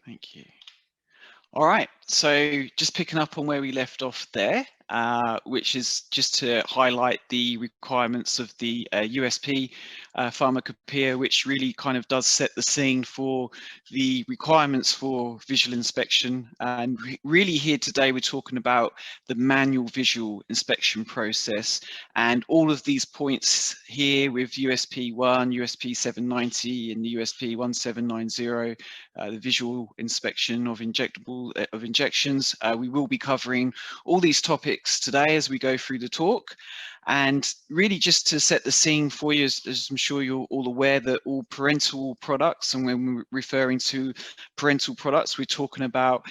Thank you. All right, so just picking up on where we left off there, which is just to highlight the requirements of the USP pharmacopoeia, which really kind of does set the scene for the requirements for visual inspection. And really here today, we're talking about the manual visual inspection process, and all of these points here with USP 1, USP 790 and the USP 1790, the visual inspection of injections. We will be covering all these topics today as we go through the talk. And really just to set the scene for you, as I'm sure you're all aware, that all parental products, and when we're referring to parental products, we're talking about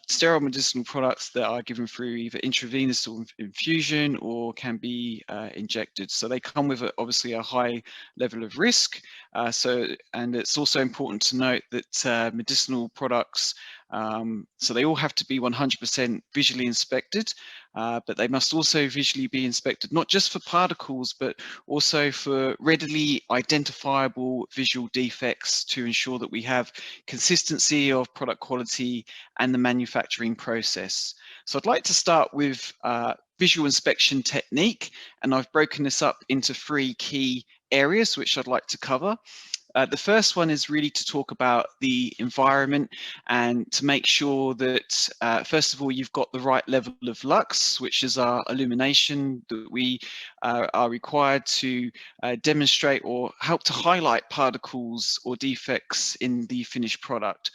sterile medicinal products that are given through either intravenous or infusion, or can be injected. So they come with obviously a high level of risk. And it's also important to note that medicinal products, so they all have to be 100% visually inspected, but they must also visually be inspected, not just for particles, but also for readily identifiable visual defects to ensure that we have consistency of product quality and the manufacturing process. So I'd like to start with visual inspection technique, and I've broken this up into 3 key areas which I'd like to cover. The first one is really to talk about the environment and to make sure that, first of all, you've got the right level of lux, which is our illumination that we are required to demonstrate or help to highlight particles or defects in the finished product.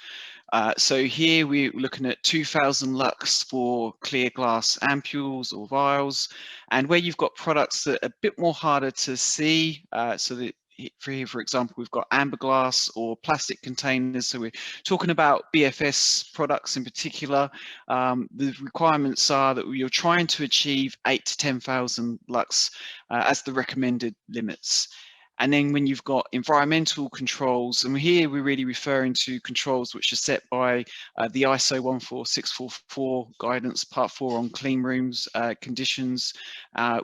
So here we're looking at 2000 lux for clear glass ampoules or vials, and where you've got products that are a bit more harder to see, so that here, for example, we've got amber glass or plastic containers. So we're talking about BFS products in particular. The requirements are that you're trying to achieve 8 to 10,000 lux as the recommended limits. And then when you've got environmental controls, and here we're really referring to controls which are set by the ISO 14644 guidance, part 4 on clean rooms conditions.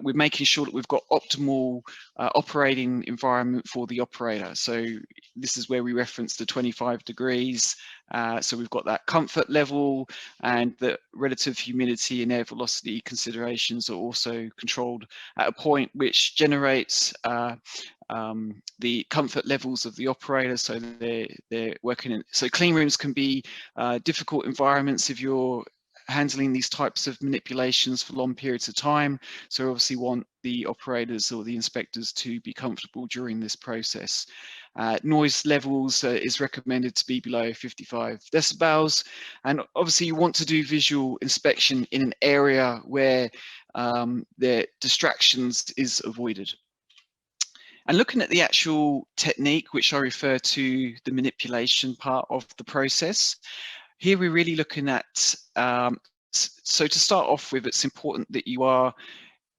We're making sure that we've got optimal operating environment for the operator. So this is where we reference the 25 degrees. So we've got that comfort level, and the relative humidity and air velocity considerations are also controlled at a point which generates the comfort levels of the operator, so they're working in. So clean rooms can be difficult environments if you're handling these types of manipulations for long periods of time. So obviously want the operators or the inspectors to be comfortable during this process. Noise levels is recommended to be below 55 decibels. And obviously you want to do visual inspection in an area where the distractions is avoided. And looking at the actual technique, which I refer to the manipulation part of the process, here we're really looking at, so to start off with, it's important that you are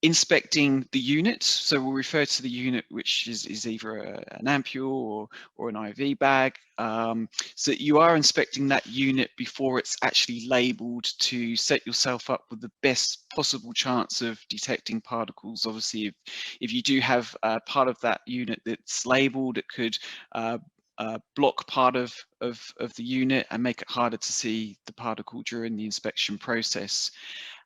inspecting the unit. So we'll refer to the unit which is either an ampule or an IV bag. So you are inspecting that unit before it's actually labeled, to set yourself up with the best possible chance of detecting particles. Obviously, if you do have part of that unit that's labeled, it could block part of the unit and make it harder to see the particle during the inspection process.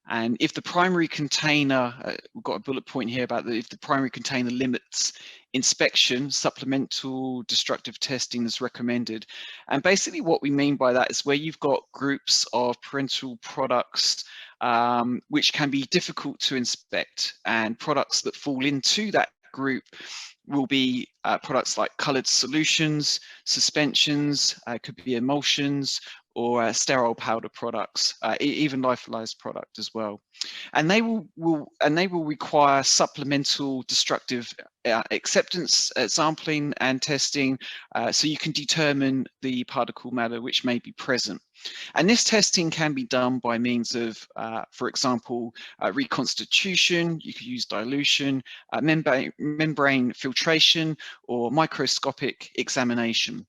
And if the primary container, we've got a bullet point here about if the primary container limits inspection, supplemental destructive testing is recommended. And basically what we mean by that is where you've got groups of parental products which can be difficult to inspect, and products that fall into that group will be products like colored solutions, suspensions, could be emulsions, or sterile powder products, even lyophilized product as well. And they will require supplemental destructive acceptance sampling and testing, so you can determine the particle matter which may be present. And this testing can be done by means of, for example, reconstitution. You could use dilution, membrane filtration, or microscopic examination.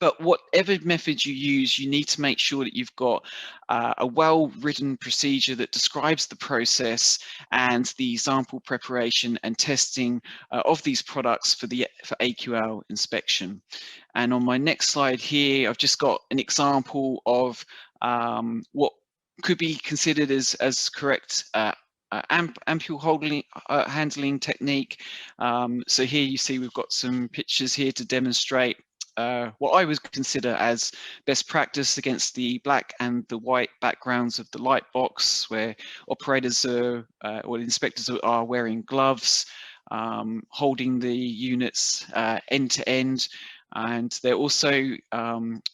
But whatever method you use, you need to make sure that you've got a well-written procedure that describes the process and the sample preparation and testing of these products for AQL inspection. And on my next slide here, I've just got an example of what could be considered as correct ampoule holding handling technique. So here you see we've got some pictures here to demonstrate what I would consider as best practice against the black and the white backgrounds of the light box, where operators or inspectors are wearing gloves, holding the units end to end. And they're also,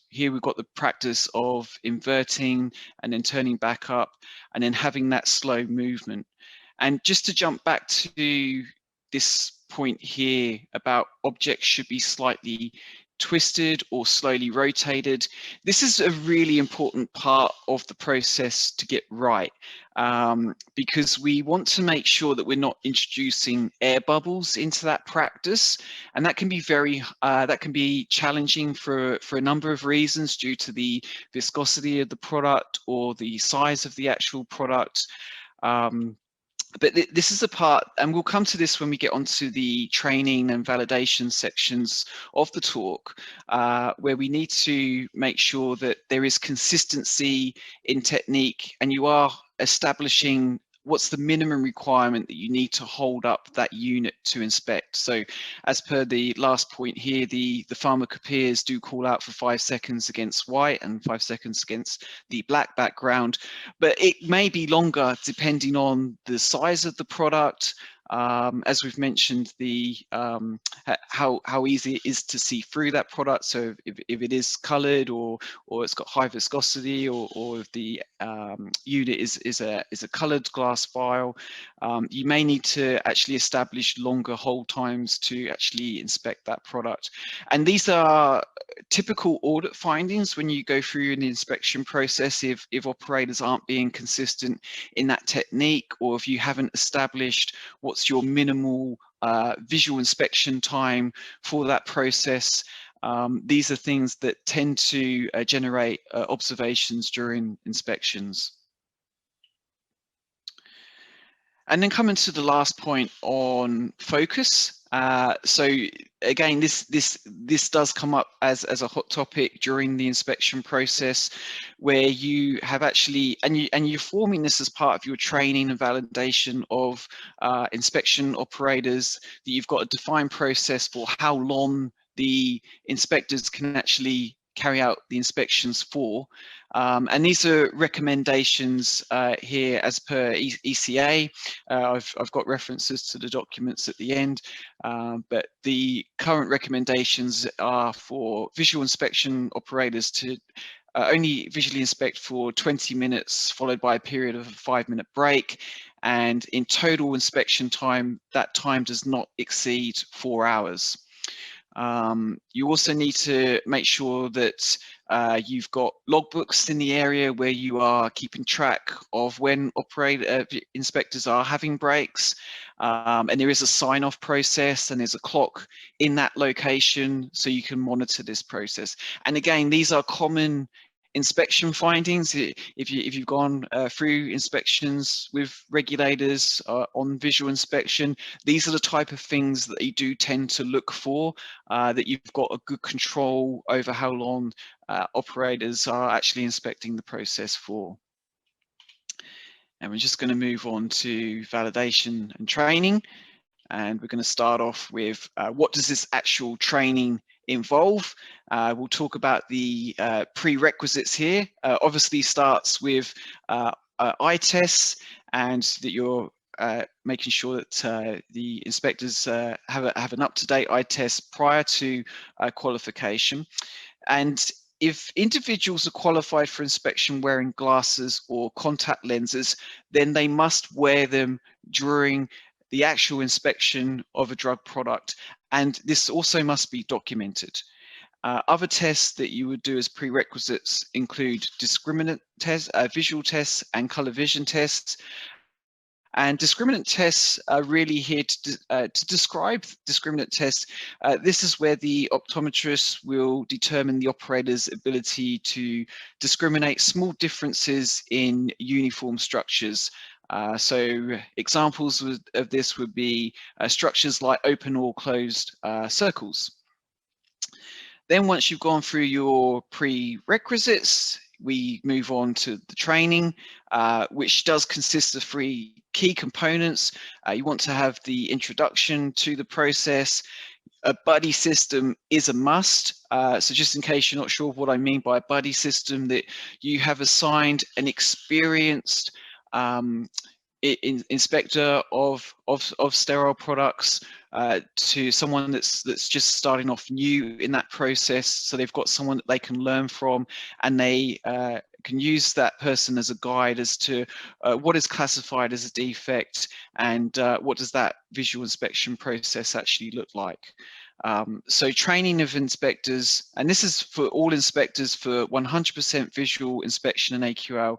here we've got the practice of inverting and then turning back up and then having that slow movement. And just to jump back to this point here about objects should be slightly twisted or slowly rotated, this is a really important part of the process to get right, because we want to make sure that we're not introducing air bubbles into that practice, and that can be challenging for a number of reasons due to the viscosity of the product or the size of the actual product. But this is a part, and we'll come to this when we get onto the training and validation sections of the talk, where we need to make sure that there is consistency in technique and you are establishing what's the minimum requirement that you need to hold up that unit to inspect. So as per the last point here, the pharmacopoeias do call out for 5 seconds against white and 5 seconds against the black background, but it may be longer depending on the size of the product. As we've mentioned, the how easy it is to see through that product. So if it is coloured or it's got high viscosity, or if the unit is a coloured glass vial, you may need to actually establish longer hold times to actually inspect that product. And these are typical audit findings when you go through an inspection process. If operators aren't being consistent in that technique, or if you haven't established what's your minimal visual inspection time for that process, these are things that tend to generate observations during inspections. And then coming to the last point on focus. So again, this does come up as a hot topic during the inspection process, where you have actually, and you're forming this as part of your training and validation of inspection operators, that you've got a defined process for how long the inspectors can actually carry out the inspections for. And these are recommendations here as per ECA. I've got references to the documents at the end, but the current recommendations are for visual inspection operators to only visually inspect for 20 minutes, followed by a period of a 5-minute break. And in total inspection time, that time does not exceed 4 hours. You also need to make sure that you've got logbooks in the area where you are keeping track of when inspectors are having breaks, and there is a sign-off process and there's a clock in that location so you can monitor this process. And again, these are common inspection findings. If you've gone through inspections with regulators on visual inspection, these are the type of things that you do tend to look for, that you've got a good control over how long operators are actually inspecting the process for. And we're just going to move on to validation and training. And we're going to start off with what does this actual training involve? We'll talk about the prerequisites here. Obviously starts with eye tests, and that you're making sure that the inspectors have an up-to-date eye test prior to qualification. And if individuals are qualified for inspection wearing glasses or contact lenses, then they must wear them during the actual inspection of a drug product, and this also must be documented. Other tests that you would do as prerequisites include discriminant tests, visual tests, and color vision tests. And discriminant tests are really here to describe discriminant tests. This is where the optometrist will determine the operator's ability to discriminate small differences in uniform structures. So examples of this would be structures like open or closed circles. Then once you've gone through your prerequisites, we move on to the training, which does consist of 3 key components. You want to have the introduction to the process. A buddy system is a must. So just in case you're not sure what I mean by a buddy system, that you have assigned an experienced inspector of sterile products to someone that's just starting off new in that process, so they've got someone that they can learn from, and they can use that person as a guide as to what is classified as a defect and what does that visual inspection process actually look like. So training of inspectors, and this is for all inspectors for 100% visual inspection and AQL,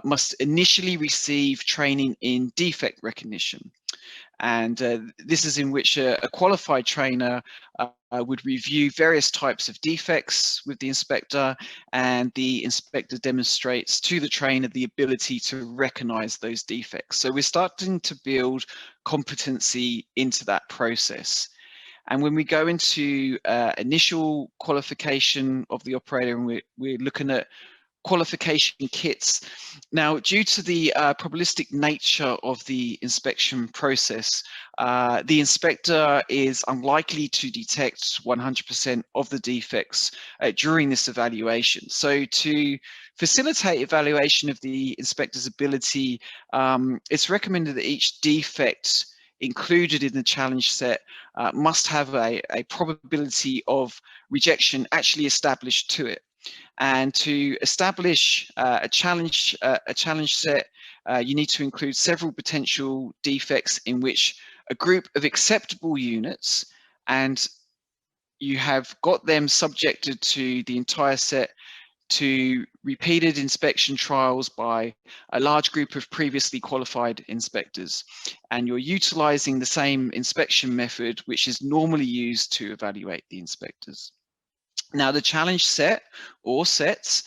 must initially receive training in defect recognition. And this is in which a qualified trainer would review various types of defects with the inspector, and the inspector demonstrates to the trainer the ability to recognize those defects. So we're starting to build competency into that process. And when we go into initial qualification of the operator, and we're looking at qualification kits. Now, due to the probabilistic nature of the inspection process, the inspector is unlikely to detect 100% of the defects during this evaluation. So to facilitate evaluation of the inspector's ability, it's recommended that each defect included in the challenge set must have a probability of rejection actually established to it. And to establish a challenge set, you need to include several potential defects in which a group of acceptable units, and you have got them subjected to the entire set to repeated inspection trials by a large group of previously qualified inspectors. And you're utilizing the same inspection method which is normally used to evaluate the inspectors. Now, the challenge set or sets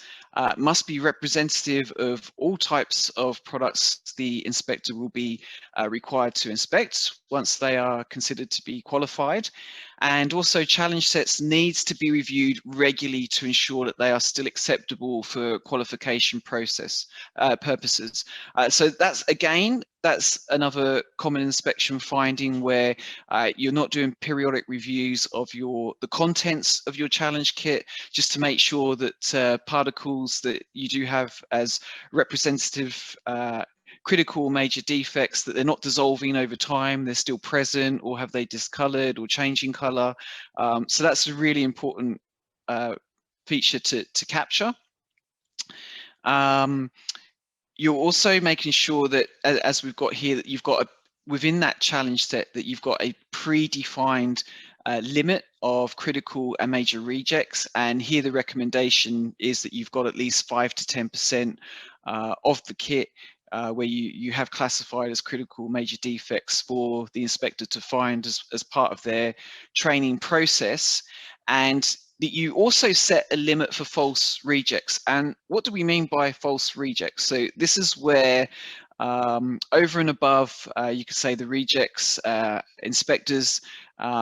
must be representative of all types of products the inspector will be required to inspect once they are considered to be qualified. And also challenge sets needs to be reviewed regularly to ensure that they are still acceptable for qualification process purposes. So that's another common inspection finding, where you're not doing periodic reviews of the contents of your challenge kit, just to make sure that particles that you do have as representative critical major defects, that they're not dissolving over time, they're still present, or have they discolored or changing color. So that's a really important feature to capture. You're also making sure that, as we've got here, that you've got within that challenge set, that you've got a predefined limit of critical and major rejects. And here the recommendation is that you've got at least 5 to 10% of the kit where you have classified as critical major defects for the inspector to find as part of their training process. And that you also set a limit for false rejects. And what do we mean by false rejects? So this is where over and above, you could say the rejects, inspectors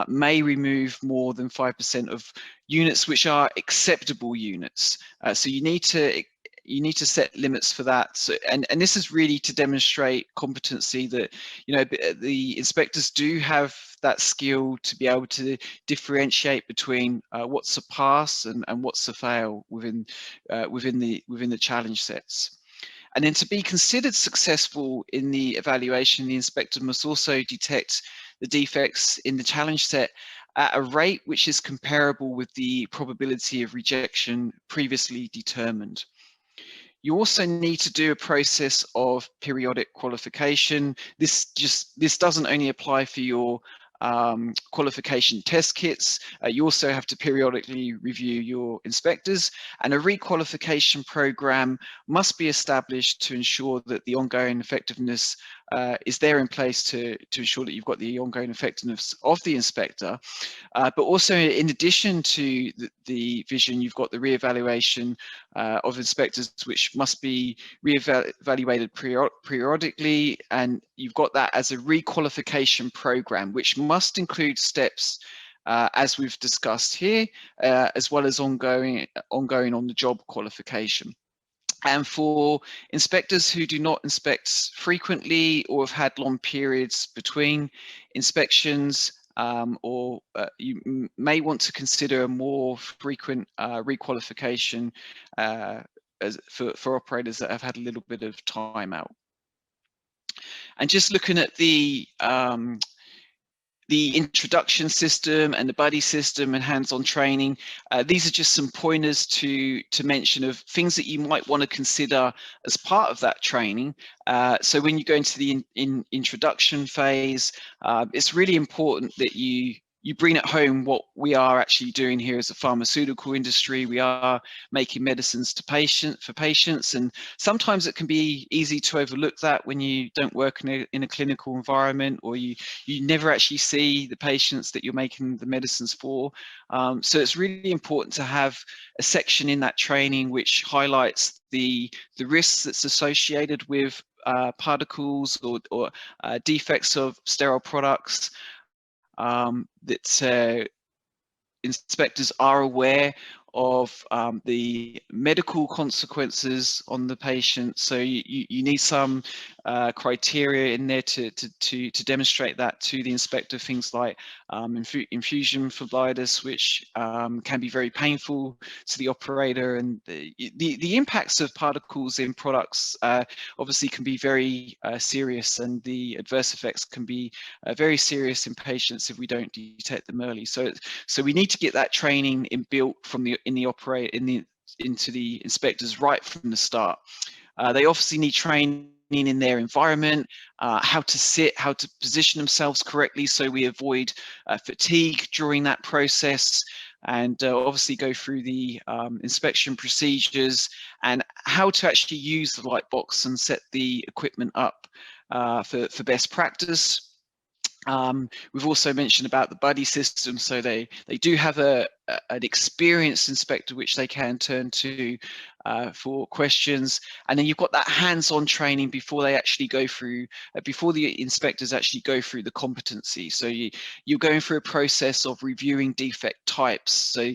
may remove more than 5% of units which are acceptable units. So you need to set limits for that. So, and this is really to demonstrate competency, that the inspectors do have that skill to be able to differentiate between what's a pass and what's a fail within the challenge sets. And then to be considered successful in the evaluation, the inspector must also detect the defects in the challenge set at a rate which is comparable with the probability of rejection previously determined. You also need to do a process of periodic qualification. This doesn't only apply for your qualification test kits. You also have to periodically review your inspectors, and a requalification program must be established to ensure that the ongoing effectiveness is there in place to ensure that you've got the ongoing effectiveness of the inspector. But also, in addition to the vision, you've got the re-evaluation of inspectors, which must be re-evaluated periodically, and you've got that as a re-qualification program, which must include steps as we've discussed here, as well as ongoing on-the-job qualification. And for inspectors who do not inspect frequently or have had long periods between inspections, you may want to consider a more frequent requalification for operators that have had a little bit of time out. And just looking at the introduction system and the buddy system and hands-on training, these are just some pointers to mention of things that you might want to consider as part of that training. So when you go into the introduction phase, it's really important that you bring it home what we are actually doing here as a pharmaceutical industry. We are making medicines for patients, and sometimes it can be easy to overlook that when you don't work in a clinical environment, or you never actually see the patients that you're making the medicines for. So it's really important to have a section in that training which highlights the risks that's associated with particles or defects of sterile products, that inspectors are aware of the medical consequences on the patient. So you need some criteria in there to demonstrate that to the inspector. Things like infusion phlebitis, which can be very painful to the operator, and the impacts of particles in products obviously can be very serious, and the adverse effects can be very serious in patients if we don't detect them early. So we need to get that training inbuilt into the inspectors right from the start. They obviously need training in their environment, how to sit, how to position themselves correctly so we avoid fatigue during that process, and obviously go through the inspection procedures and how to actually use the light box and set the equipment up for best practice. We've also mentioned about the buddy system, so they do have an experienced inspector which they can turn to for questions, and then you've got that hands-on training before they actually go through, before the inspectors actually go through the competency. So you're going through a process of reviewing defect types. So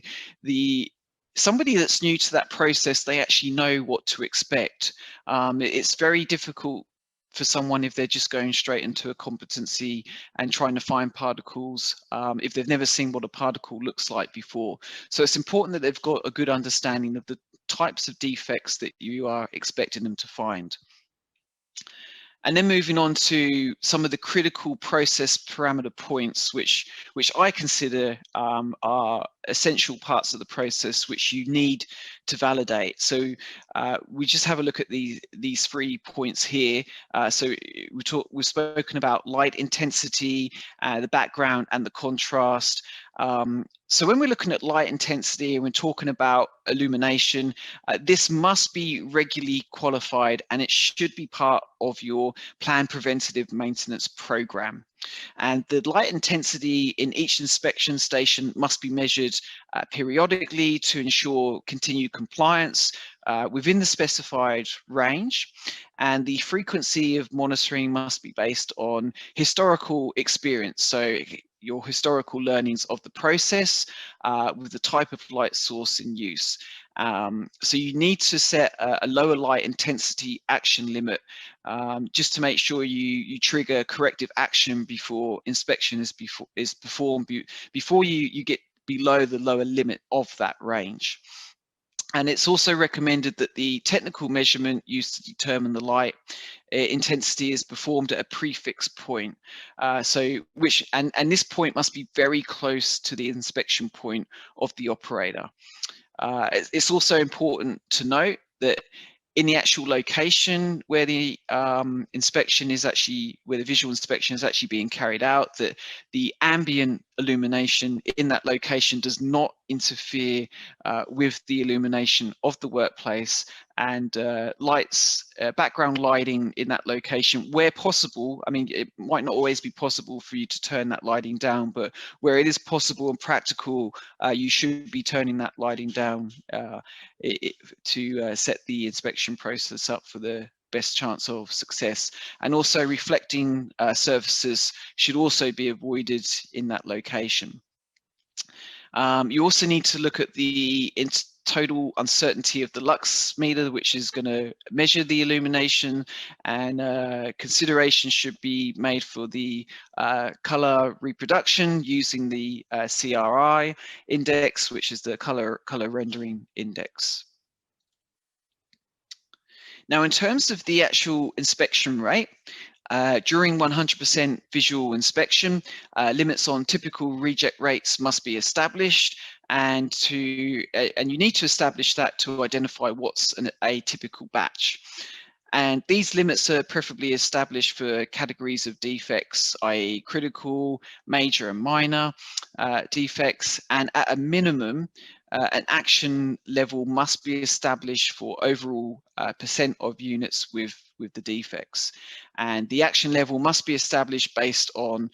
somebody that's new to that process, they actually know what to expect. It's very difficult for someone if they're just going straight into a competency and trying to find particles if they've never seen what a particle looks like before. So it's important that they've got a good understanding of the types of defects that you are expecting them to find. And then moving on to some of the critical process parameter points, which I consider are essential parts of the process which you need to validate. So we just have a look at these 3 points here. So we've spoken about light intensity, the background, and the contrast. So when we're looking at light intensity and we're talking about illumination, this must be regularly qualified, and it should be part of your planned preventative maintenance program. And the light intensity in each inspection station must be measured periodically to ensure continued compliance within the specified range. And the frequency of monitoring must be based on historical experience. So your historical learnings of the process with the type of light source in use. So you need to set a lower light intensity action limit just to make sure you trigger corrective action before inspection is performed, before you get below the lower limit of that range. And it's also recommended that the technical measurement used to determine the light intensity is performed at a prefix point. And this point must be very close to the inspection point of the operator. It's also important to note that in the actual location where the inspection is actually, where the visual inspection is actually being carried out, that the ambient illumination in that location does not interfere with the illumination of the workplace, and background lighting in that location where possible. I mean, it might not always be possible for you to turn that lighting down, but where it is possible and practical, you should be turning that lighting down to set the inspection process up for the best chance of success. And also reflecting surfaces should also be avoided in that location. You also need to look at the total uncertainty of the lux meter, which is going to measure the illumination, and consideration should be made for the color reproduction using the CRI index, which is the color rendering index. Now, in terms of the actual inspection rate, during 100% visual inspection, limits on typical reject rates must be established, and you need to establish that to identify what's an atypical batch. And these limits are preferably established for categories of defects, i.e. critical, major and minor defects, and at a minimum, an action level must be established for overall percent of units with the defects. And the action level must be established based on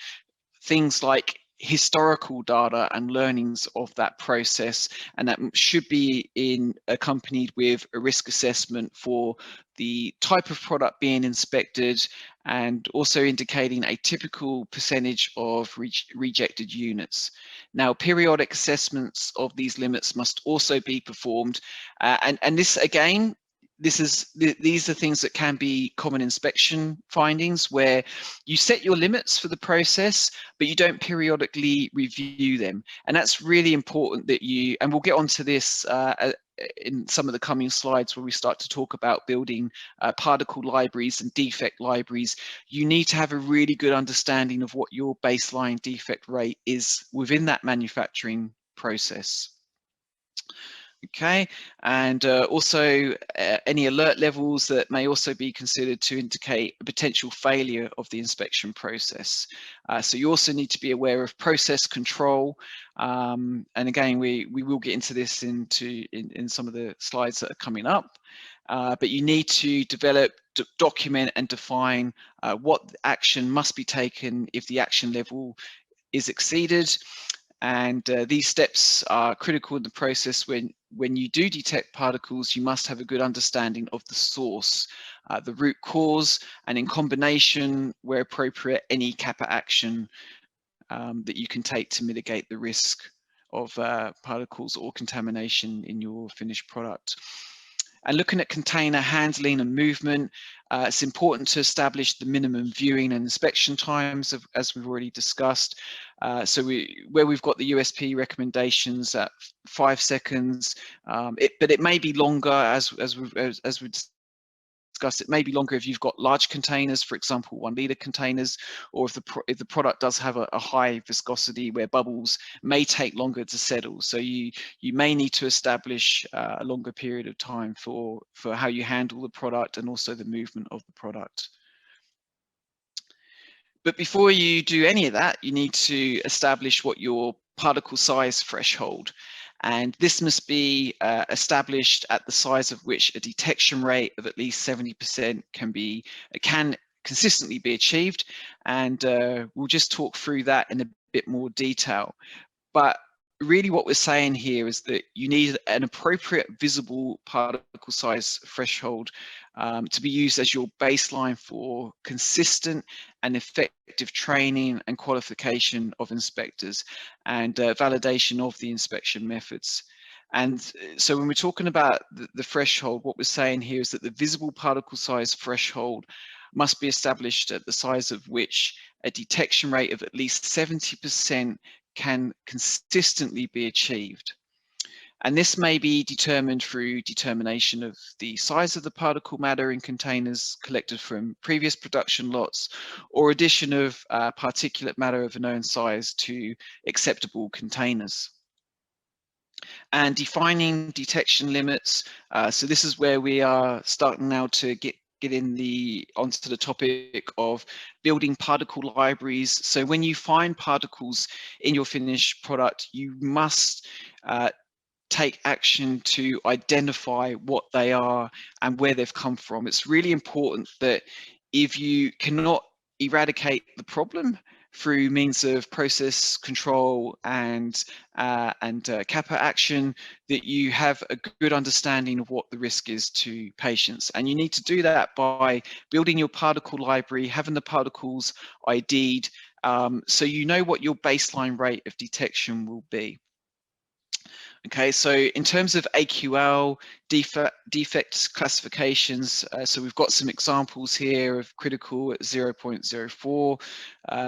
things like historical data and learnings of that process, and that should be accompanied with a risk assessment for the type of product being inspected, and also indicating a typical percentage of rejected units. Now, periodic assessments of these limits must also be performed, and this again, these are things that can be common inspection findings, where you set your limits for the process, but you don't periodically review them. And that's really important that you, and we'll get onto this in some of the coming slides where we start to talk about building particle libraries and defect libraries. You need to have a really good understanding of what your baseline defect rate is within that manufacturing process. Okay, and also any alert levels that may also be considered to indicate a potential failure of the inspection process. So you also need to be aware of process control, and again, we will get into this in some of the slides that are coming up. But you need to develop, document and define what action must be taken if the action level is exceeded. And these steps are critical in the process. When you do detect particles, you must have a good understanding of the source, the root cause, and in combination, where appropriate, any kappa action that you can take to mitigate the risk of particles or contamination in your finished product. And looking at container handling and movement, it's important to establish the minimum viewing and inspection times, as we've already discussed. So where we've got the USP recommendations at 5 seconds, but it may be longer, as we discussed. It may be longer if you've got large containers, for example, 1 litre containers, or if the product does have a high viscosity where bubbles may take longer to settle. So you may need to establish a longer period of time for how you handle the product and also the movement of the product. But before you do any of that, you need to establish what your particle size threshold, and this must be established at the size of which a detection rate of at least 70% can consistently be achieved. And we'll just talk through that in a bit more detail. But really what we're saying here is that you need an appropriate visible particle size threshold to be used as your baseline for consistent and effective training and qualification of inspectors, and validation of the inspection methods. And so when we're talking about the threshold, what we're saying here is that the visible particle size threshold must be established at the size of which a detection rate of at least 70% can consistently be achieved. And this may be determined through determination of the size of the particle matter in containers collected from previous production lots, or addition of particulate matter of a known size to acceptable containers. And defining detection limits. So this is where we are starting now to get onto the topic of building particle libraries. So when you find particles in your finished product, you must take action to identify what they are and where they've come from. It's really important that if you cannot eradicate the problem through means of process control and kappa action, that you have a good understanding of what the risk is to patients. And you need to do that by building your particle library, having the particles ID'd, so you know what your baseline rate of detection will be. Okay, so in terms of AQL, defects classifications, so we've got some examples here of critical at 0.04,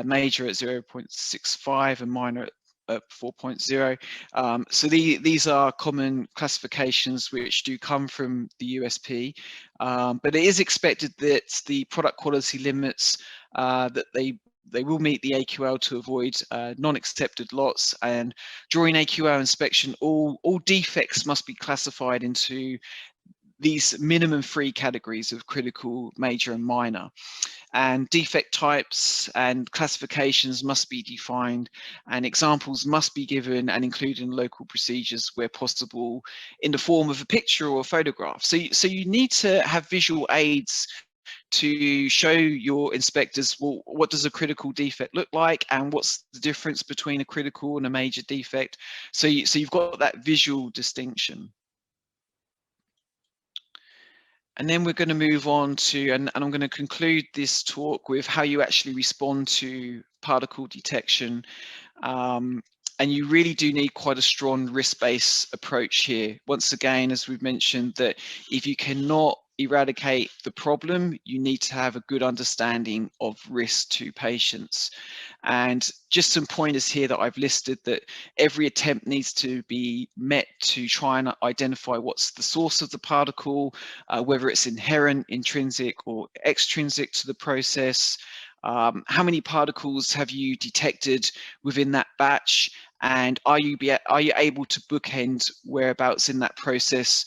major at 0.65, and minor at 4.0. So these are common classifications which do come from the USP, but it is expected that the product quality limits that they will meet the AQL to avoid non-accepted lots, and during AQL inspection, all defects must be classified into these minimum 3 categories of critical, major, and minor. And defect types and classifications must be defined, and examples must be given and included in local procedures where possible in the form of a picture or a photograph. So you need to have visual aids to show your inspectors, well, what does a critical defect look like, and what's the difference between a critical and a major defect. So you've got that visual distinction. And then we're going to move on to, and I'm going to conclude this talk with how you actually respond to particle detection. And you really do need quite a strong risk-based approach here. Once again, as we've mentioned, that if you cannot eradicate the problem, you need to have a good understanding of risk to patients. And just some pointers here that I've listed, that every attempt needs to be met to try and identify what's the source of the particle, whether it's inherent, intrinsic, or extrinsic to the process. How many particles have you detected within that batch, and are you able to bookend whereabouts in that process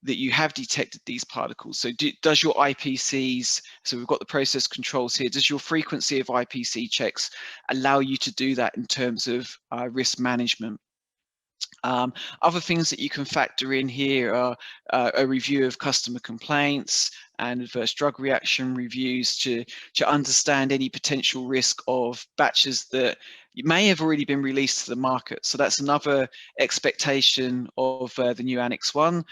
that you have detected these particles? So does your IPCs, so we've got the process controls here, does your frequency of IPC checks allow you to do that in terms of risk management? Other things that you can factor in here are a review of customer complaints and adverse drug reaction reviews to understand any potential risk of batches that may have already been released to the market. So that's another expectation of the new Annex I.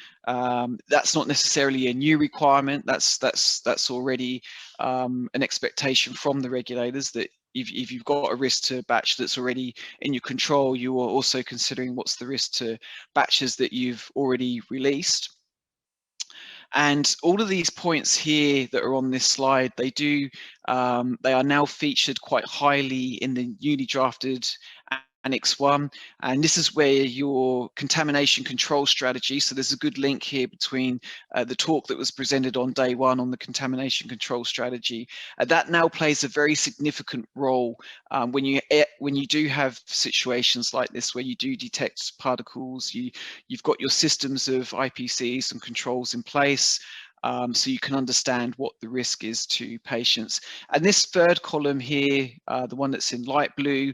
That's not necessarily a new requirement. That's already an expectation from the regulators, that if you've got a risk to a batch that's already in your control, you are also considering what's the risk to batches that you've already released. And all of these points here that are on this slide, they are now featured quite highly in the newly drafted Annex I, and this is where your contamination control strategy, so there's a good link here between the talk that was presented on day 1 on the contamination control strategy. That now plays a very significant role when you do have situations like this where you do detect particles. You've got your systems of IPCs and controls in place, so you can understand what the risk is to patients. And this third column here, the one that's in light blue,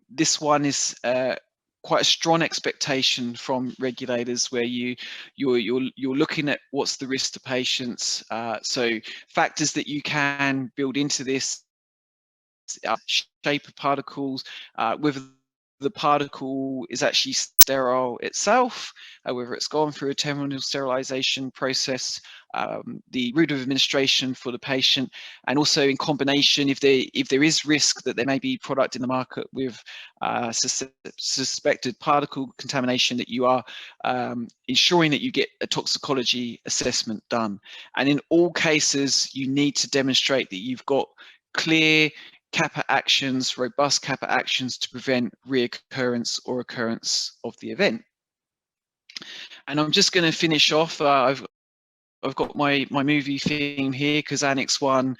this one is quite a strong expectation from regulators, where you're looking at what's the risk to patients. So factors that you can build into this: shape of particles, whether the particle is actually sterile itself, whether it's gone through a terminal sterilization process, the route of administration for the patient, and also in combination, if there is risk that there may be product in the market with suspected particle contamination, that you are ensuring that you get a toxicology assessment done. And in all cases, you need to demonstrate that you've got clear kappa actions, robust kappa actions to prevent reoccurrence or occurrence of the event. And I'm just going to finish off. I've got my movie theme here because Annex I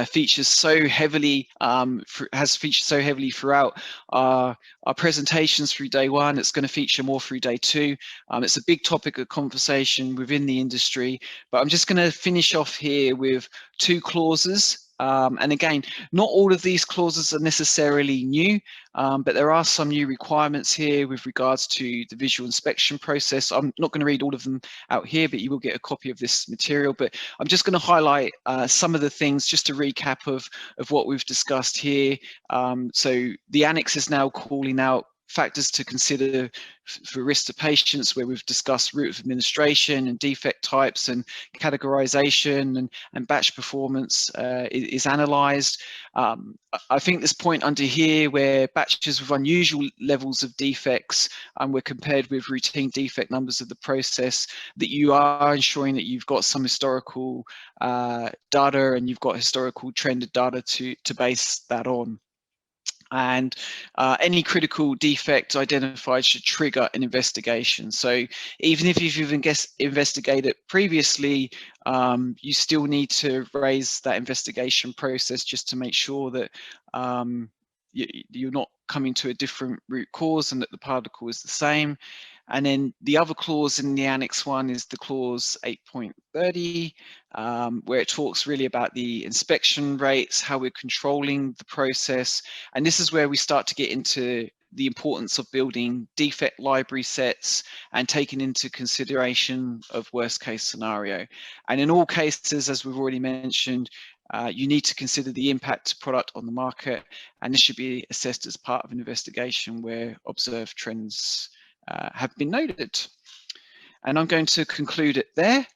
features so heavily, has featured so heavily throughout our presentations through day one. It's going to feature more through day two. It's a big topic of conversation within the industry, but I'm just going to finish off here with 2 clauses. And again, not all of these clauses are necessarily new, but there are some new requirements here with regards to the visual inspection process. I'm not going to read all of them out here, but you will get a copy of this material. But I'm just going to highlight some of the things, just to recap of what we've discussed here. So the annex is now calling out factors to consider for risk to patients, where we've discussed route of administration and defect types and categorization and batch performance is analysed. I think this point under here, where batches with unusual levels of defects were compared with routine defect numbers of the process, that you are ensuring that you've got some historical data and you've got historical trended data to base that on. And any critical defect identified should trigger an investigation. So even if you've investigated previously, you still need to raise that investigation process just to make sure that you're not coming to a different root cause and that the particle is the same. And then the other clause in the Annex I is the clause 8.30, where it talks really about the inspection rates, how we're controlling the process. And this is where we start to get into the importance of building defect library sets and taking into consideration of worst case scenario. And in all cases, as we've already mentioned, you need to consider the impact of product on the market, and this should be assessed as part of an investigation where observed trends have been noted. And I'm going to conclude it there.